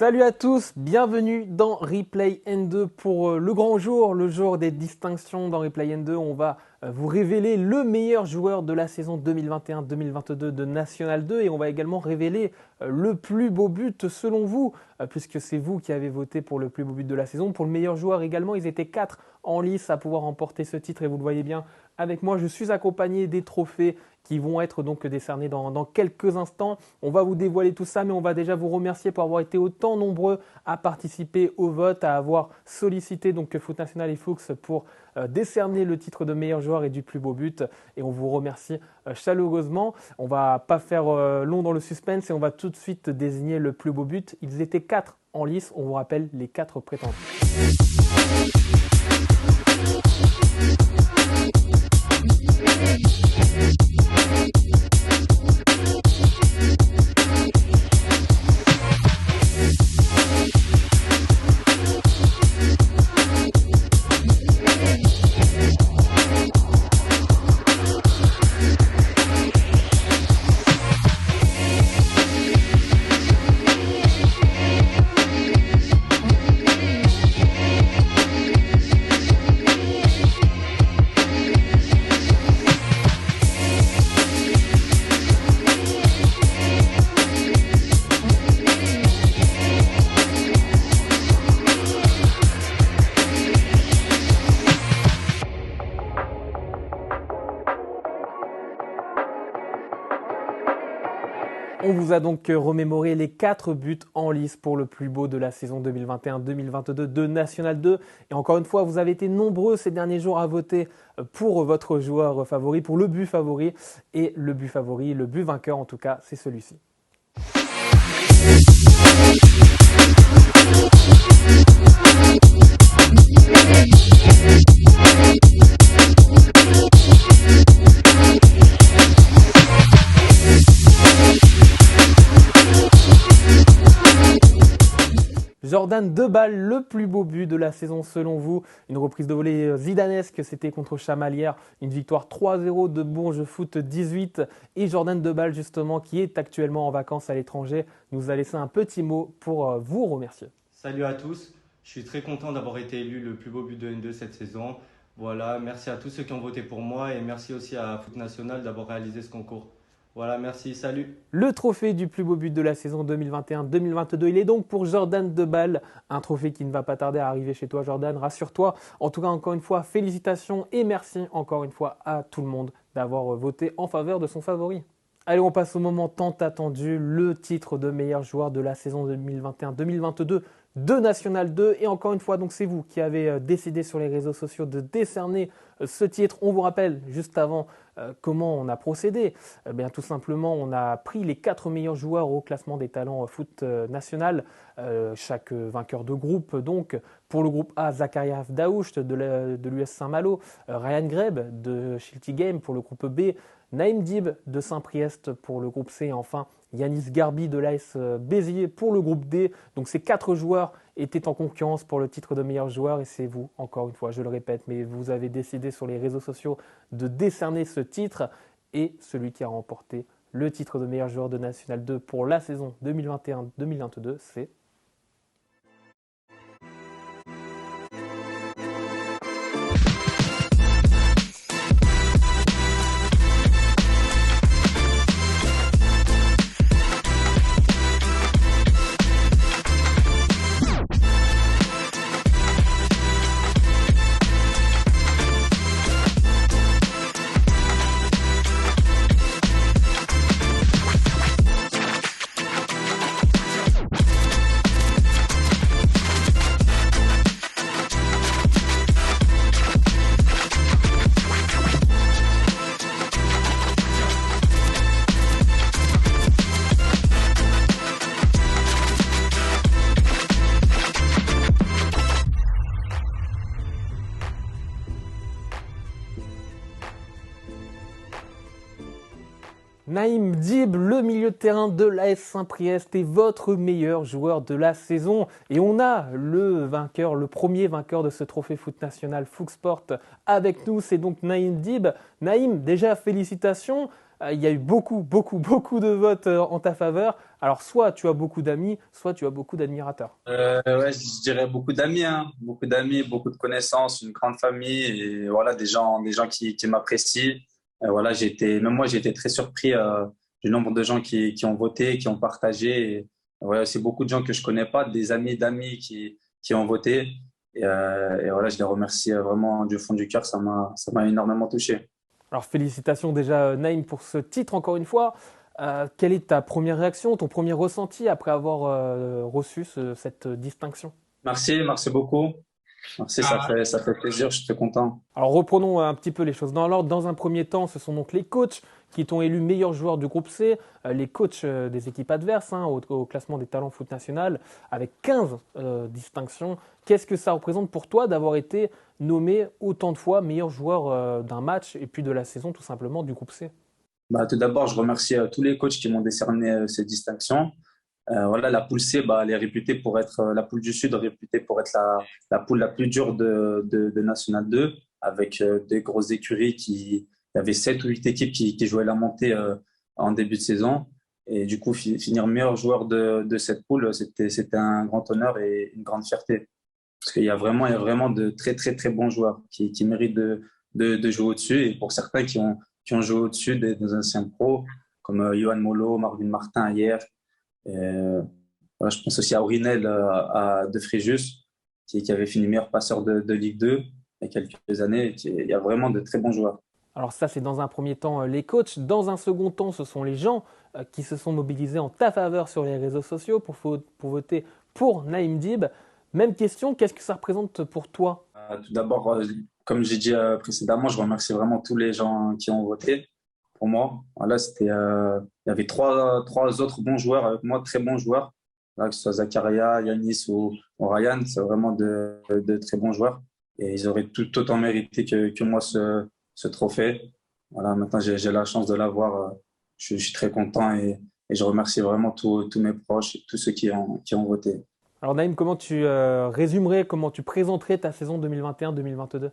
Salut à tous, bienvenue dans Replay N2 pour le grand jour, le jour des distinctions. Dans Replay N2, on va vous révéler le meilleur joueur de la saison 2021-2022 de National 2 et on va également révéler le plus beau but selon vous, puisque c'est vous qui avez voté pour le plus beau but de la saison. Pour le meilleur joueur également, ils étaient 4 en lice à pouvoir remporter ce titre et vous le voyez bien avec moi, je suis accompagné des trophées qui vont être donc décernés dans quelques instants. On va vous dévoiler tout ça, mais on va déjà vous remercier pour avoir été autant nombreux à participer au vote, à avoir sollicité donc Foot National et Fuchs pour décerner le titre de meilleur joueur et du plus beau but. Et on vous remercie chaleureusement. On va pas faire long dans le suspense et on va tout de suite désigner le plus beau but. Ils étaient 4 en lice, on vous rappelle les 4 prétendants. On vous a donc remémoré les 4 buts en lice pour le plus beau de la saison 2021-2022 de National 2. Et encore une fois, vous avez été nombreux ces derniers jours à voter pour votre joueur favori, pour le but favori. Et le but favori, le but vainqueur en tout cas, c'est celui-ci. Jordan Deballe, le plus beau but de la saison selon vous. Une reprise de volée zidanesque, c'était contre Chamalières. Une victoire 3-0 de Bourges Foot 18. Et Jordan Deballe, justement, qui est actuellement en vacances à l'étranger, nous a laissé un petit mot pour vous remercier. Salut à tous, je suis très content d'avoir été élu le plus beau but de N2 cette saison. Voilà, merci à tous ceux qui ont voté pour moi et merci aussi à Foot National d'avoir réalisé ce concours. Voilà, merci, salut. Le trophée du plus beau but de la saison 2021-2022, il est donc pour Jordan Deballe. Un trophée qui ne va pas tarder à arriver chez toi, Jordan, rassure-toi. En tout cas, encore une fois, félicitations et merci encore une fois à tout le monde d'avoir voté en faveur de son favori. Allez, on passe au moment tant attendu, le titre de meilleur joueur de la saison 2021-2022 de National 2. Et encore une fois, donc c'est vous qui avez décidé sur les réseaux sociaux de décerner ce titre. On vous rappelle juste avant comment on a procédé. Bien, tout simplement, on a pris les 4 meilleurs joueurs au classement des talents foot national. Chaque vainqueur de groupe, donc pour le groupe A, Zakaria Daoucht de l'US Saint-Malo, Ryan Greb de Shilty Game pour le groupe B, Naïm Dib de Saint-Priest pour le groupe C et enfin Yanis Garbi de l'AS Béziers pour le groupe D. Donc ces 4 joueurs étaient en concurrence pour le titre de meilleur joueur et c'est vous, encore une fois, je le répète, mais vous avez décidé sur les réseaux sociaux de décerner ce titre et celui qui a remporté le titre de meilleur joueur de National 2 pour la saison 2021-2022, c'est... Naïm Dib, le milieu de terrain de l'AS Saint-Priest, est votre meilleur joueur de la saison. Et on a le vainqueur, le premier vainqueur de ce trophée foot national Fuchs Sport avec nous, c'est donc Naïm Dib. Naïm, déjà félicitations. Il y a eu beaucoup, beaucoup, beaucoup de votes en ta faveur. Alors, soit tu as beaucoup d'amis, soit tu as beaucoup d'admirateurs. Ouais, je dirais beaucoup d'amis, hein. Beaucoup d'amis, beaucoup de connaissances, une grande famille et voilà, des gens qui m'apprécient. Voilà, même moi, j'ai été très surpris du nombre de gens qui ont voté, qui ont partagé. Et, voilà, c'est beaucoup de gens que je connais pas, des amis d'amis qui ont voté. Et voilà, je les remercie vraiment du fond du cœur. Ça m'a énormément touché. Alors, félicitations déjà, Naïm, pour ce titre, encore une fois. Quelle est ta première réaction, ton premier ressenti après avoir reçu cette distinction? Merci beaucoup. Merci, ça fait plaisir, je suis très content. Alors reprenons un petit peu les choses dans l'ordre. Dans un premier temps, ce sont donc les coachs qui t'ont élu meilleur joueur du groupe C, les coachs des équipes adverses hein, au classement des talents foot national, avec 15 distinctions. Qu'est-ce que ça représente pour toi d'avoir été nommé autant de fois meilleur joueur d'un match et puis de la saison tout simplement du groupe C? Bah, tout d'abord, je remercie tous les coachs qui m'ont décerné ces distinctions. Voilà, la poule C, bah, elle est réputée pour être la poule du Sud, réputée pour être la poule la plus dure de National 2, avec des grosses écuries il y avait 7 ou 8 équipes qui jouaient la montée en début de saison. Et du coup, finir meilleur joueur de cette poule, c'était un grand honneur et une grande fierté. Parce il y a vraiment de très, très, très bons joueurs qui méritent de jouer au-dessus. Et pour certains qui ont joué au-dessus des anciens pros, comme Yohan Molo, Marvin Martin hier. Voilà, je pense aussi à Aurinel de Fréjus, qui avait fini meilleur passeur de Ligue 2 il y a quelques années. Il y a vraiment de très bons joueurs. Alors ça, c'est dans un premier temps les coachs. Dans un second temps, ce sont les gens qui se sont mobilisés en ta faveur sur les réseaux sociaux pour voter pour Naïm Dib. Même question, qu'est-ce que ça représente pour toi? Tout d'abord, comme j'ai dit précédemment, je remercie vraiment tous les gens qui ont voté pour moi. Voilà, il y avait trois autres bons joueurs avec moi, très bons joueurs. Là, que ce soit Zakaria, Yanis ou Ryan, c'est vraiment de très bons joueurs. Et ils auraient tout autant mérité que moi ce trophée. Voilà, maintenant j'ai la chance de l'avoir. Je suis très content et je remercie vraiment tous mes proches et tous ceux qui ont voté. Alors Naïm, comment tu résumerais, comment tu présenterais ta saison 2021-2022?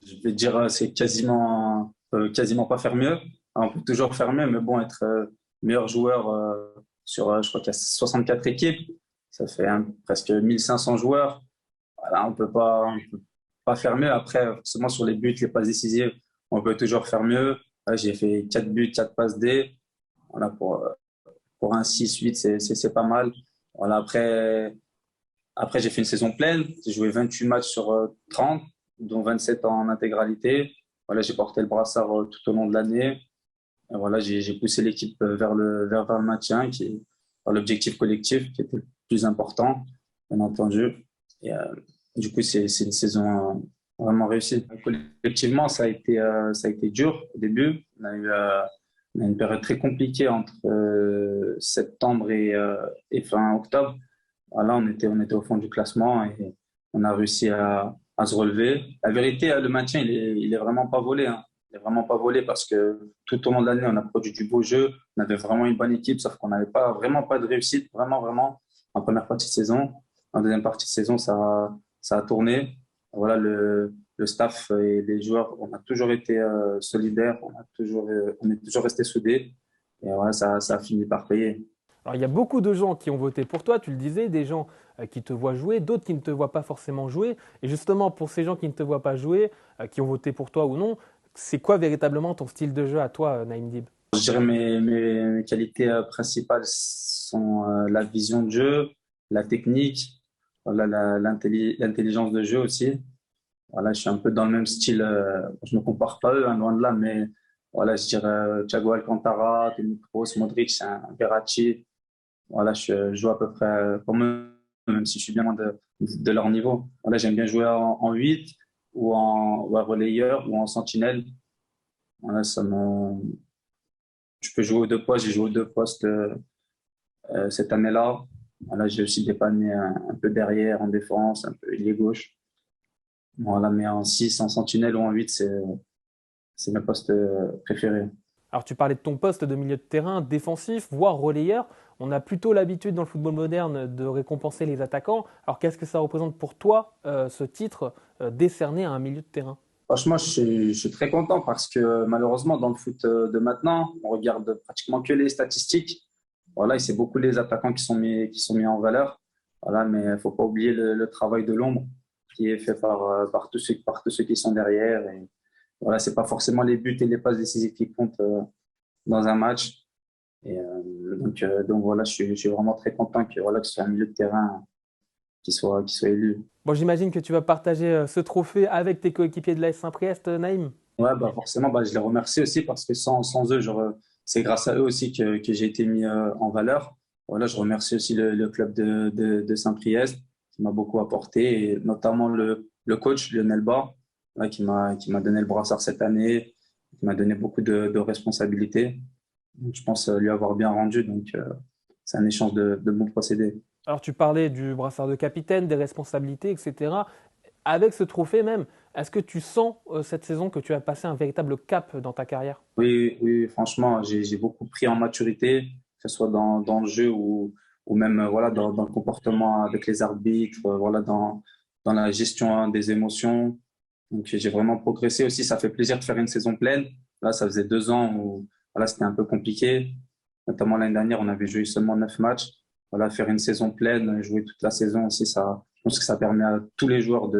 Je vais te dire, c'est quasiment pas faire mieux. On peut toujours faire mieux, mais bon, être meilleur joueur sur, je crois qu'il y a 64 équipes, ça fait presque 1500 joueurs. Voilà, on peut pas faire mieux. Après, forcément, sur les buts, les passes décisives, on peut toujours faire mieux. Là, j'ai fait 4 buts, 4 passes D. Voilà, pour un 6-8, c'est pas mal. Voilà, après, j'ai fait une saison pleine. J'ai joué 28 matchs sur 30, dont 27 en intégralité. Voilà, j'ai porté le brassard tout au long de l'année. Et voilà, j'ai poussé l'équipe vers le maintien, qui est vers l'objectif collectif, qui était le plus important, bien entendu. Et du coup, c'est une saison vraiment réussie. Collectivement, ça a été dur au début. On a eu une période très compliquée entre septembre et fin octobre. Voilà, on était au fond du classement et on a réussi à se relever. La vérité, le maintien, il est vraiment pas volé, hein. Il est vraiment pas volé parce que tout au long de l'année, on a produit du beau jeu. On avait vraiment une bonne équipe, sauf qu'on n'avait vraiment pas de réussite, vraiment, en première partie de saison. En deuxième partie de saison, ça a tourné. Voilà, le staff et les joueurs, on a toujours été solidaires, on est toujours resté soudés. Et voilà, ça a fini par payer. Alors il y a beaucoup de gens qui ont voté pour toi, tu le disais, des gens qui te voient jouer, d'autres qui ne te voient pas forcément jouer. Et justement, pour ces gens qui ne te voient pas jouer, qui ont voté pour toi ou non, c'est quoi véritablement ton style de jeu à toi, Naïm Dib? Je dirais mes qualités principales sont la vision de jeu, la technique, voilà, l'intelligence de jeu aussi. Voilà, je suis un peu dans le même style. Je me compare pas à eux, hein, loin de là, mais voilà, je dirais Thiago Alcantara, Toni Kroos, Modric, Verratti. Voilà, je joue à peu près comme eux, même si je suis bien loin de leur niveau. Voilà, j'aime bien jouer en 8 ou à relayeur ou en sentinelle. Voilà, je peux jouer aux deux postes. J'ai joué aux deux postes cette année-là. Voilà, j'ai aussi dépanné un peu derrière en défense, un peu ailier gauche. Voilà, mais en 6, en sentinelle ou en 8, c'est mes postes préférés. Alors tu parlais de ton poste de milieu de terrain défensif, voire relayeur. On a plutôt l'habitude dans le football moderne de récompenser les attaquants. Alors qu'est-ce que ça représente pour toi, ce titre décerné à un milieu de terrain? Franchement, je suis très content parce que malheureusement, dans le foot de maintenant, on regarde pratiquement que les statistiques. Voilà, et c'est beaucoup les attaquants qui sont mis en valeur. Voilà, mais il faut pas oublier le travail de l'ombre qui est fait par tous ceux qui sont derrière. Et voilà, c'est pas forcément les buts et les passes décisives qui comptent dans un match. Donc voilà, je suis vraiment très content voilà, que ce soit un milieu de terrain qui soit élu. Bon, j'imagine que tu vas partager ce trophée avec tes coéquipiers de l'AS Saint-Priest, Naïm. Ouais, bah forcément, bah, je les remercie aussi parce que sans eux, c'est grâce à eux aussi que j'ai été mis en valeur. Voilà, je remercie aussi le club de Saint-Priest qui m'a beaucoup apporté, et notamment le coach Lionel Barre, ouais, qui m'a donné le brassard cette année, qui m'a donné beaucoup de responsabilités. Donc, je pense lui avoir bien rendu. Donc, c'est un échange de bons procédés. Alors, tu parlais du brassard de capitaine, des responsabilités, etc. Avec ce trophée même, est-ce que tu sens cette saison que tu as passé un véritable cap dans ta carrière? Oui, oui, franchement, j'ai beaucoup pris en maturité, que ce soit dans le jeu ou même voilà, dans le comportement avec les arbitres, voilà, dans la gestion hein, des émotions. Donc, j'ai vraiment progressé aussi. Ça fait plaisir de faire une saison pleine. Là, ça faisait 2 ans où voilà, c'était un peu compliqué. Notamment l'année dernière, on avait joué seulement 9 matchs. Voilà, faire une saison pleine, jouer toute la saison aussi, je pense que ça permet à tous les joueurs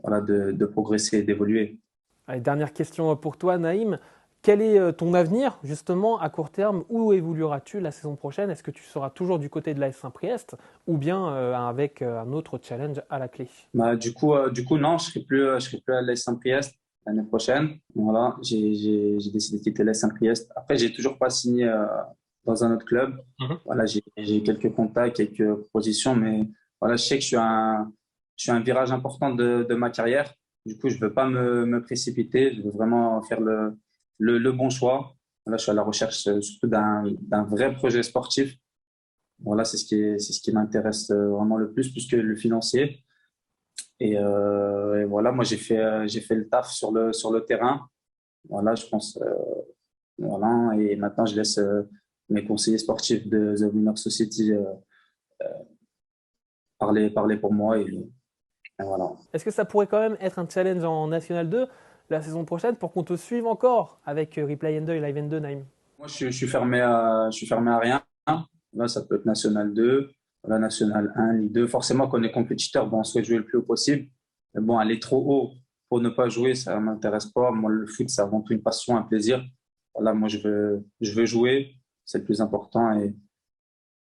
voilà, de progresser et d'évoluer. Allez, dernière question pour toi, Naïm. Quel est ton avenir, justement, à court terme? Où évolueras-tu la saison prochaine? Est-ce que tu seras toujours du côté de l'AS Saint-Priest ou bien avec un autre challenge à la clé? Bah, du coup, non, je serai plus à l'AS Saint-Priest l'année prochaine. Voilà, j'ai décidé de quitter l'AS Saint-Priest. Après, j'ai toujours pas signé dans un autre club. Mhm. Voilà, j'ai quelques contacts, quelques propositions, mais voilà, je sais que je suis à un virage important de ma carrière. Du coup, je veux pas me précipiter. Je veux vraiment faire le bon choix. Voilà, je suis à la recherche surtout d'un vrai projet sportif. Voilà, c'est ce qui m'intéresse vraiment le plus que le financier. Et voilà, moi j'ai fait le taf sur le terrain. Voilà, je pense voilà, et maintenant je laisse mes conseillers sportifs de The Winner Society parler pour moi et voilà. Est-ce que ça pourrait quand même être un challenge en National 2 la saison prochaine pour qu'on te suive encore avec Replay N2 et Live N2, Naïm? Moi je suis fermé à rien. Là, ça peut être National 2, la National 1, Ligue 2. Forcément, quand on est compétiteur, bon, on souhaite jouer le plus haut possible. Mais bon, aller trop haut pour ne pas jouer, ça m'intéresse pas. Moi, le foot, c'est avant tout une passion, un plaisir. Voilà, moi, je veux jouer. C'est le plus important.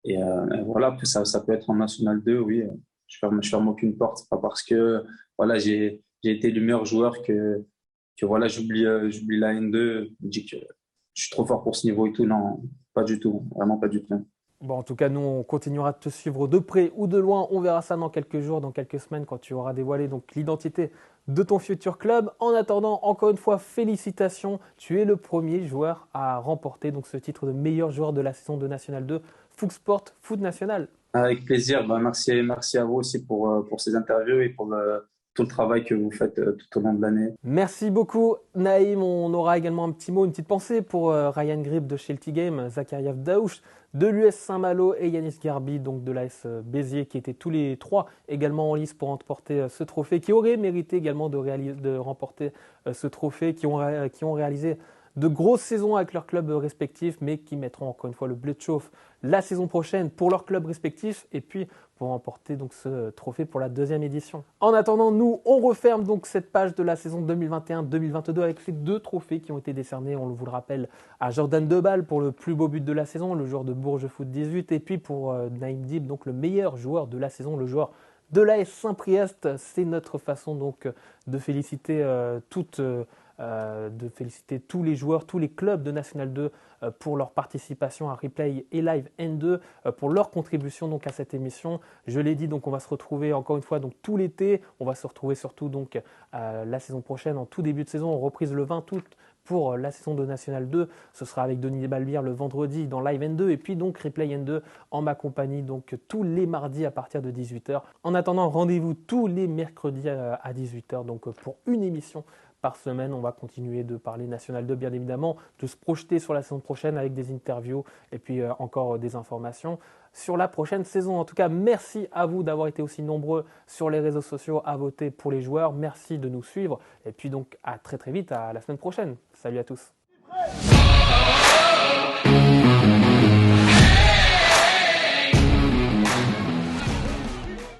Et voilà, après, ça peut être en National 2, oui. Je ferme aucune porte. C'est pas parce que, voilà, j'ai été le meilleur joueur que voilà, j'oublie la N2. Je me dis que je suis trop fort pour ce niveau et tout. Non, pas du tout. Vraiment pas du tout. Bon, en tout cas, nous, on continuera de te suivre de près ou de loin. On verra ça dans quelques jours, dans quelques semaines, quand tu auras dévoilé donc l'identité de ton futur club. En attendant, encore une fois, félicitations. Tu es le premier joueur à remporter donc ce titre de meilleur joueur de la saison de National 2, Foot Sport Foot National. Avec plaisir. Ben, merci à vous aussi pour ces interviews et pour tout le travail que vous faites tout au long de l'année. Merci beaucoup, Naïm. On aura également un petit mot, une petite pensée pour Ryan Grip de Shelty Game, Zakaria Daouche de l'US Saint-Malo et Yanis Garbi donc de l'AS Béziers, qui étaient tous les trois également en lice pour remporter ce trophée, qui auraient mérité également de remporter ce trophée, qui ont réalisé de grosses saisons avec leurs clubs respectifs, mais qui mettront encore une fois le bleu de chauffe la saison prochaine pour leurs clubs respectifs et puis pour remporter donc ce trophée pour la deuxième édition. En attendant, nous, on referme donc cette page de la saison 2021-2022 avec ces 2 trophées qui ont été décernés, on vous le rappelle, à Jordan Debal pour le plus beau but de la saison, le joueur de Bourges Foot 18, et puis pour Naïm Dib, donc le meilleur joueur de la saison, le joueur de l'AS Saint-Priest. C'est notre façon donc de féliciter de féliciter tous les joueurs, tous les clubs de National 2 pour leur participation à Replay et Live N2, pour leur contribution donc à cette émission. Je l'ai dit, donc on va se retrouver encore une fois donc tout l'été. On va se retrouver surtout donc la saison prochaine, en tout début de saison, en reprise le 20 août pour la saison de National 2. Ce sera avec Denis Balbir le vendredi dans Live N2 et puis donc Replay N2 en ma compagnie donc tous les mardis à partir de 18h. En attendant, rendez-vous tous les mercredis à 18h donc pour une émission par semaine. On va continuer de parler National 2, bien évidemment, de se projeter sur la saison prochaine avec des interviews et puis encore des informations sur la prochaine saison. En tout cas, merci à vous d'avoir été aussi nombreux sur les réseaux sociaux à voter pour les joueurs. Merci de nous suivre et puis donc à très très vite, à la semaine prochaine. Salut à tous.